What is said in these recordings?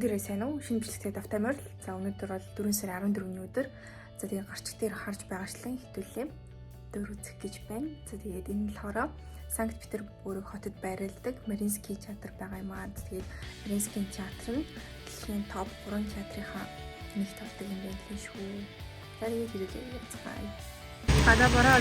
Бүгдээрээ сайн уу? Шинэ бичлэгтэй давтай морил. За өнөөдөр бол 4 сарын 14-ний өдөр. За тэгээ гарч дээр харж байгаачлан хитүүлээ. Дөр үзэх гэж байна. За тэгээд энэ нь болохоор Санкт Петербург хотод байрладаг Мариинский театр байгаа юм аа. Тэгээд Мариинский театр нь дэлхийн топ 3 театрынхаа нэгт болдог юм байна шүү. За тэгээд хэрэглээ яцгаая. Хада бараа.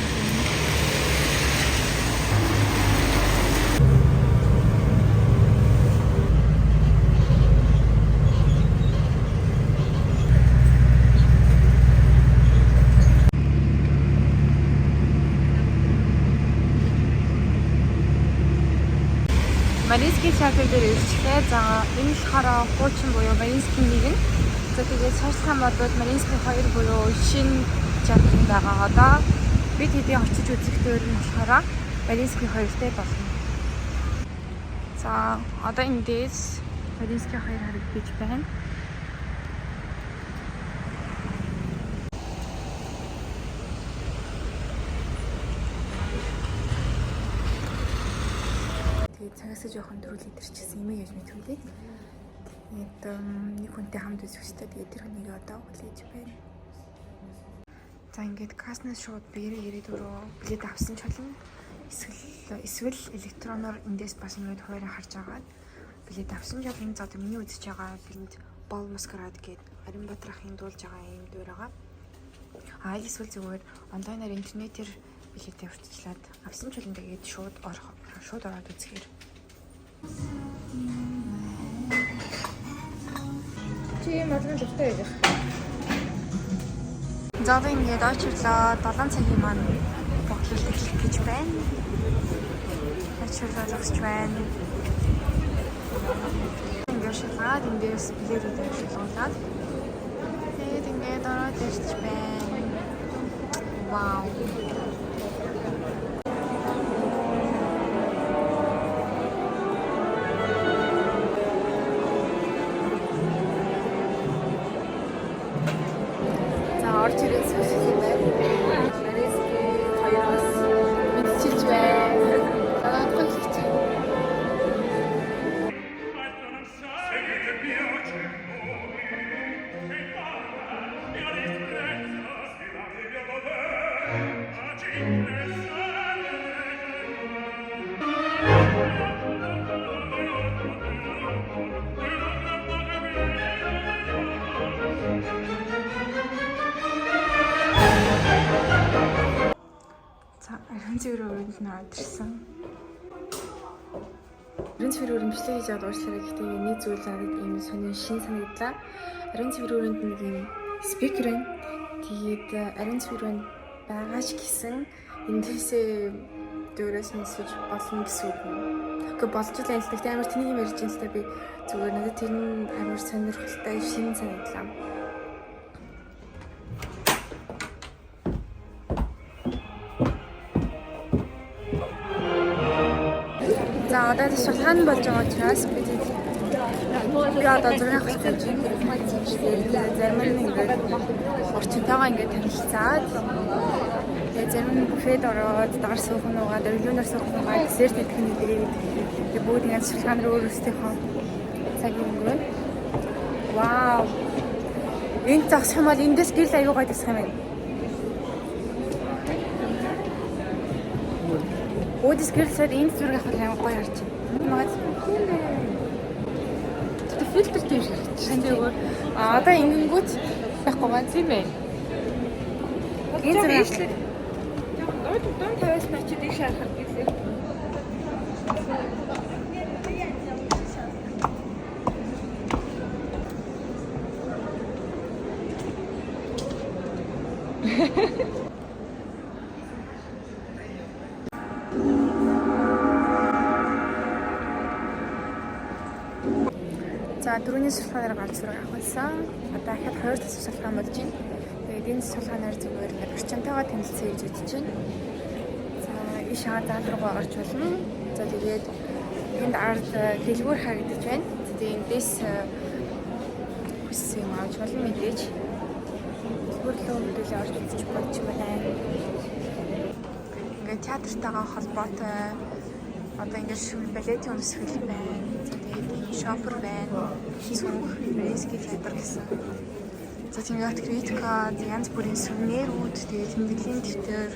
Мариинский театр дээр ирчихлээ. За энэ болохоор хуучин буюу Мариинский 1. За тэгээд цаашдаа модууд Мариинский 2 буюу шинэ театр байгаа. Одоо бид хэдийн очиж үзэх дээр нь болохоор Мариинский 2-тэй болно. За одоо эндээс Мариинский 2 харагдаж байна. Цагаасаа жоохон төрүүл идэрчихсэн юм яаж мэдвүлээ. Тэгээд нэг хүнтэй хамт үзэх хэрэгтэй. Тэгээд тэр хүнийг одоо хүлээж байна. За ингээд каснаас шууд биеэр ирээд өрөө билет авсан ч болно. Эсвэл электроноор эндээс бас ингээд хуваарь харж агаад билет авсан ч болно. За миний үзэж байгаа бинд Бол Маскарад гэдэг Аримбаатар ахын дуулж байгаа юм дээр байгаа. Эсвэл зүгээр онлайнаар интернетээр билетээ урьдчилаад авсан ч болно. Тэгээд шууд ороод үзэхээр. Чи модон дуртай байдаг. За одоо ингээд очирлоо 7 цагийн маань боглол эхлэх гэж байна. Очирлоо зогсож байна. Ингээд шалгаад эндээс билетүүдээ шалгуулад тэгээд ингээд ороод ирж байна. Вау. Орж ирээд сүлжээ юм байна. Мариинский 2-оос мэдчилж байна. Таадах хэлчих. Цэвэр өрөөнд нь орж ирсэн. Цэвэр өрөөнд бичлэг хийж аваад уучлаарай. Гэхдээ нэг зүйл надад ийм сонин шин санагдлаа. Цэвэр өрөөнд нэг ийм спикер байна. Тэгээд цэвэр өрөөнд байгаа ч гэсэн эндээсээ дөрөөс нисэж болно гэсэн үг юм. Гэхдээ болж л энэ л гэхдээ амар тэнийг юм ярьж байна л та би зүгээр надад тэр нь амар сонирхолтой шин санагдлаа. За одоо шалгаан болж байгаа учраас би одоо зураг авах гэж байна. Зарим нь ингээд орчинтойгоо ингээд танилцаад зарим нь буфед ороод дар суухан уугаад өглөөнөр суухан уугаад десерт идэх нь тэгээд бүгд ингээд шалгаан руу өөрсдийнхөө цагийг өнгөрөөнө. Вау. Энд зогсох юм бол эндээс гэрэл аягүй гоё тасах юм байна. Өөдөөс гэрэлсээр энэ зураг авах амар гоё харж байна. Магад фильтр тийм шиг харагдчихсан. Одоо ингэнгүүт байхгүй маань тийм байна. Энэ зураг дунд тавиас начид их шарахад гэлээ. За дөрөвний сулханаар гарч зураг авахсан. Одоо дахиад 2 дахь сулхан болж байна. Тэгээд энэ сулханаар зүгээр орчинтойгоо танилцъя гэж бодож байна. За иш хаан руугаа орж болно. За тэгээд энд ард дэлгүүр харагдаж байна. Тэгээд эндээс хүссэн юм авч болно мэдээж. Дэлгүүрлөө хөдөлгөөн орж үзэж болж байна. Ингээд театртайгаа холбоотой одоо ингээд шүүн балетын өмсгөл байна. Тэгээд Шопер байна. Цүнх, Рейски театр гэсэн. За тэгээд критика, янз бүрийн сүвнэрүүд, тэгээд тэмдэглэлийн дэвтэр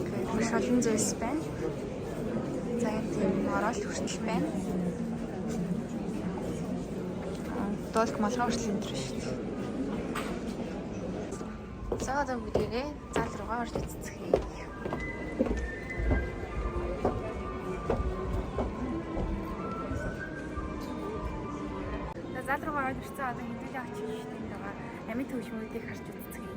гэх маш олон зүйлс байна. За тийм оролт хүртэл байна. Дуулах малгай хүртэл энэ төр шүү дээ. За одоо бүгдээрээ зал руугаа орж үзцгээе. Зал руугаа орж ирсэн одоо хэдүүлээ очиж штеп байгаа. Амийн төвшмүүдийг харж үзцгээе.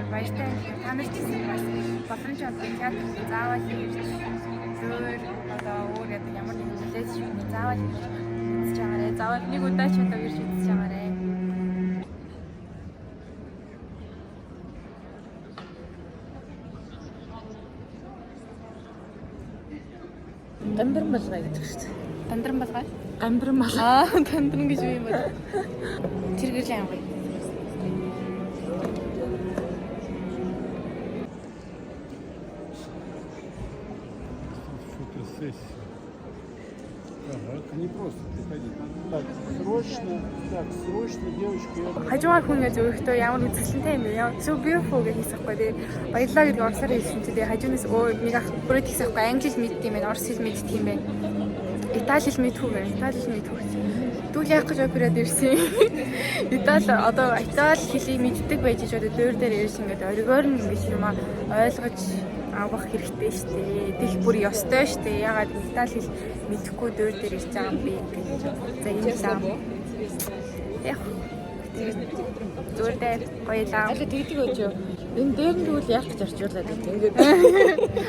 Баяртай та нар ч гэсэн бас боломж олгох театр заавал хийж зөөр одоо өөр ямар нэг зүйлээс шүү заавал хийж чагаарай. Заавал нэг удаа ч одоо ирж хийж чагаарай. Гамбарн балгай гэдэг шүү дээ. Дандран балгай? Гамбарн балгай. Дандран гэж юу юм бэ? Тэр гэрлийн ангай. Ага, не просто приходить. Так, срочно, девочки. Хажуугаар хүн гэж өөртөө ямар үзэсгэлэнтэй юм бэ? So beautiful гэж хэлсэхгүй тий. Баярлалаа гэдэг орсоор хэлсэн чи тий. Хажуунаас нэг ах бүрээд хэлсэхгүй англи хэл мэддэг юм байна, орос хэл мэддэг юм байна. Итали хэл мэдгүй байна. Итали хэл мэдгүй. Түл яах гэж операд ирсэн. Итали одоо итали хэлийг мэддэг байж ч одоо дөр дээр ирсэн гэдэг оргоор нь ингэж юм ойлгож авах хэрэгтэй шүү дээ. Тэг бүр ёстой шүү дээ. Ягаад итали хэл мэдхгүй дөр дээр ирж байгаа юм бэ гэж. За энэ лам. Яг зүрдээ гоёлаа. Аль тэгдэг байж юу? Энэ дээр нь тэгвэл яах гэж орчуулаад байна. Ингээд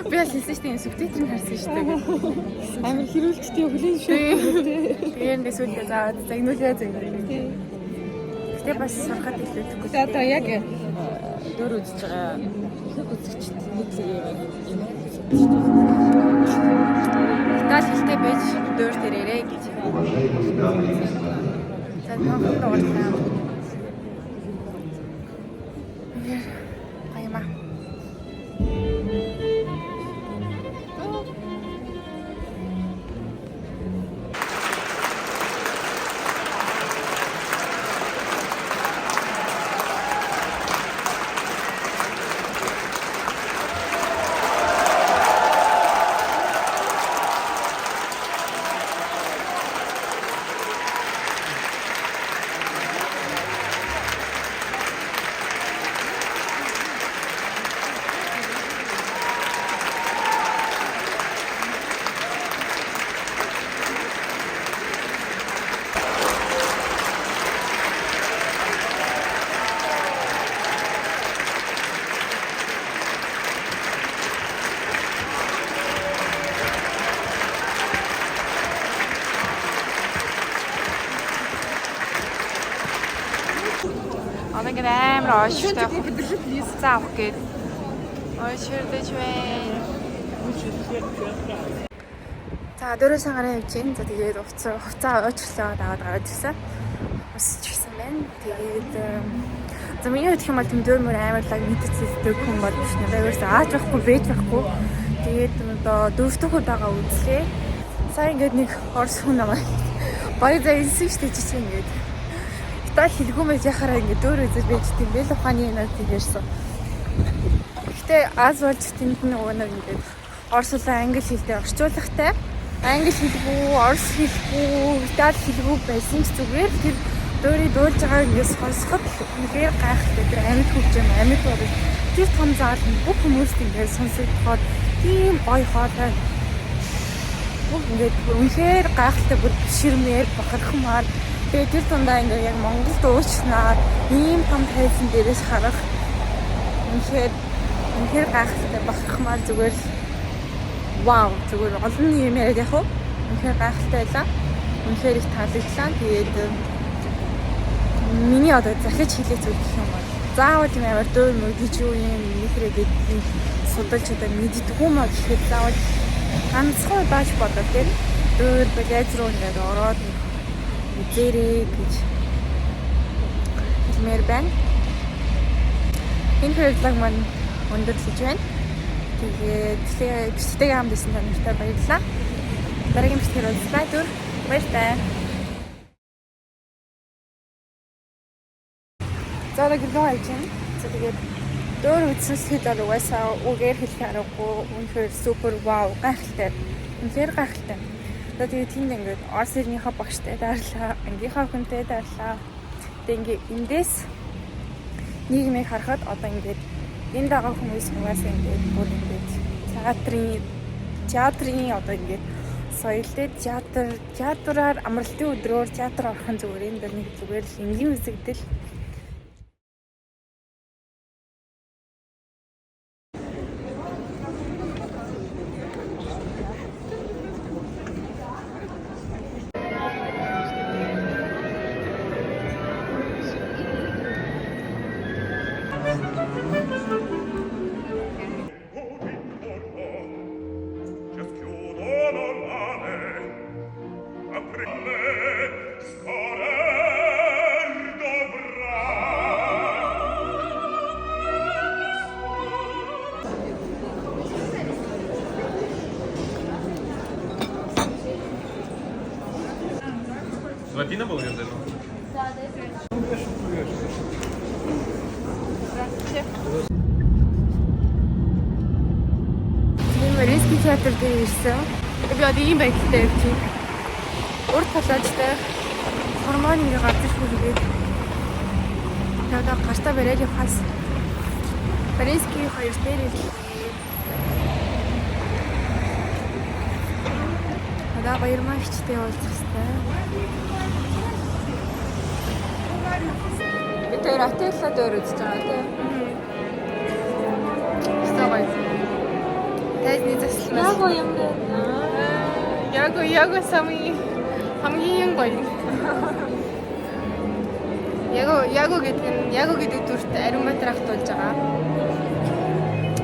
би аль хэлсэн шүү дээ. Субтитрийг харсан шүү дээ. амар хэрүүлжтэй өглөө шүү. Тэгээд нэсүүлдэ заа загнуулаа загнуулаа. Гэтэ бас сурахад хэлээдгүй. За одоо яг дөр үзэж байгаа үзэгчд нэг л юм. Итали хэлтэй байж дөр дээрээ гэж. За нөхөр орлоо. Гайма. Одоо ингэ амар ооштой заах гээд очирдэж байна. За дөрөөсөө гараа явж гин. За тэгээд хувцаа уучлаа даваад гараад ирсэн. Усч гисэн байна. Тэгээд за миний хэлэх юм бол тийм дөөр мөр амарлаг мэдцэлтэй хүн бол биш нэ. Байгаас ааж байхгүй, бэж байхгүй. Тэгээд одоо дөрөвдөх удаага үзлээ. Сая ингээд нэг орс хүн намайг барыг за инсэн штэ жижиг ингээд. Итали хэлгүй мэж яхаараа ингээд дөөр үзэж байж тийм бэл ухааны нэг тийгэрсэн. Гэтэ аз болж тэнд нөгөө нэг ингээд орс улаан англи хэлтэй орчуулагтай. Англи хэлгүй, орос хэлгүй, итали хэлгүй байсан ч зүгээр тэр дөөрийн дуулж байгааг ингээд сонсоход үнэхээр гайхалтай. Тэр амьд хөвч юм, амьд бол тэр том заал бүх хүмүүст ингээд сонсогдоход тийм гоё хоолой. Ингээд үнэхээр гайхалтай бүр ширмээр бахархмаар. Тэгээд тэр тундаа ингээд яг Монголд уучлаад ийм том тайзан дээрээс харах үнэхээр гайхалтай бахархмаар зүгээр вау зүгээр олон юм яриад яг үнэхээр гайхалтай байлаа. Үнэхээр их таалагдлаа. Тэгээд миний одоо захиж хэлэх зүйл гэх юм бол заавал юм амар дөр мөгдөж юу юм нэхрээ гэдэг судалж одоо мэддэг юм аа гэхэд заавал ганцхан удаач бодоо тийм дөр балет руу ингээд ороод үзэрэй гэж хэлмээр байна. Энэ хэвлэг маань өндөрлөж байна. Тэгээд бичлэгээ хамт исэн танартай баярлалаа. Дараагийн бичлэгээр уулзлаа. Дөр баяртай. За одоо гэрээ хайж байна. За тэгээд дөр үзсэхэд угаасаа үгээр хэлэх аргагүй үнэхээр супер вау гайхалтай. Үнэхээр гайхалтай. За тэгээд тэнд ингээд Орос ирнийхээ багштай дарлаа, ангийнхаа хүнтэй дарлаа. Тэгээд ингээд эндээс нийгмийг харахад одоо ингээд энд байгаа хүмүүс угаасаа ингээд бүр ингээд театрын одоо ингээд соёлтой театраар амралтын өдрөөр театр орохын зүгээр энэ дэр нэг зүгээр л энгийн үзэгдэл. Латина был где-то? Тийм Мариинский театр дээр ирсэн. Би одоо ийм байдлаар явж байна. Урд талаажтай гормон ингээ гарч ирээд. Тэгээд гартаа бариад явахаас Мариинский хоёр дээр ирлээ. Одоо баярмаа хичтэй уулзах хэрэгтэй. Би тэр отелла дээр үзэж байгаа тийм. Стогой. Тайзны заслан. Яагаад юм бэ? Яг самый хамгийн гоё. Яг гэдэг дүрт ариун баатар ахт болж байгаа.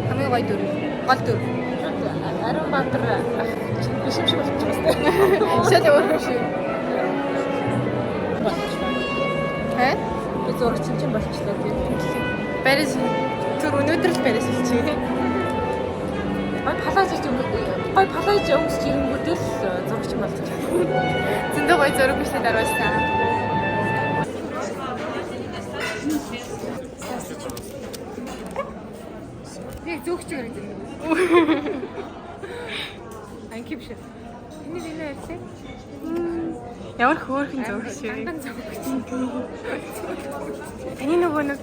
Хамгийн гоё дүр. Гол дүр. Ариун баатар биш юм шиг болчихсон. Шал өөр шиг. Би зурагч чинь болчихлоо тийм. Барис түр өнөөдөр л барис хэлчихээ. Гой палаж өмсч ирэнгүүтэл зурагч болчихлоо. Зөндөө гоё зураг биш дараасан. Яг зүгч гэж юм. Анки биш. Энэ ярьсан. Ямар хөөрхөн зурагч вэ? Таны нөгөө нэг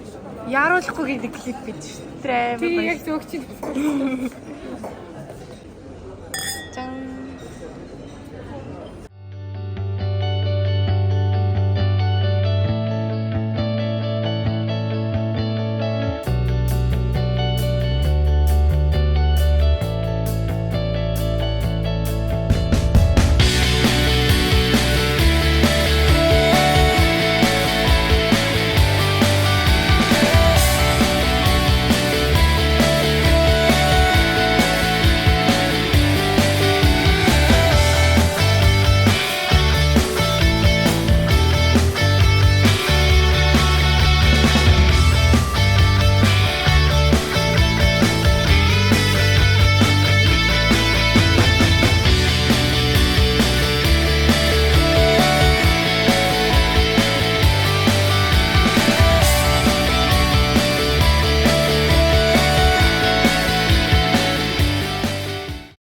яаруулахгүй гэдэг клип бид шүү дээ. Тэр яг зөөгч.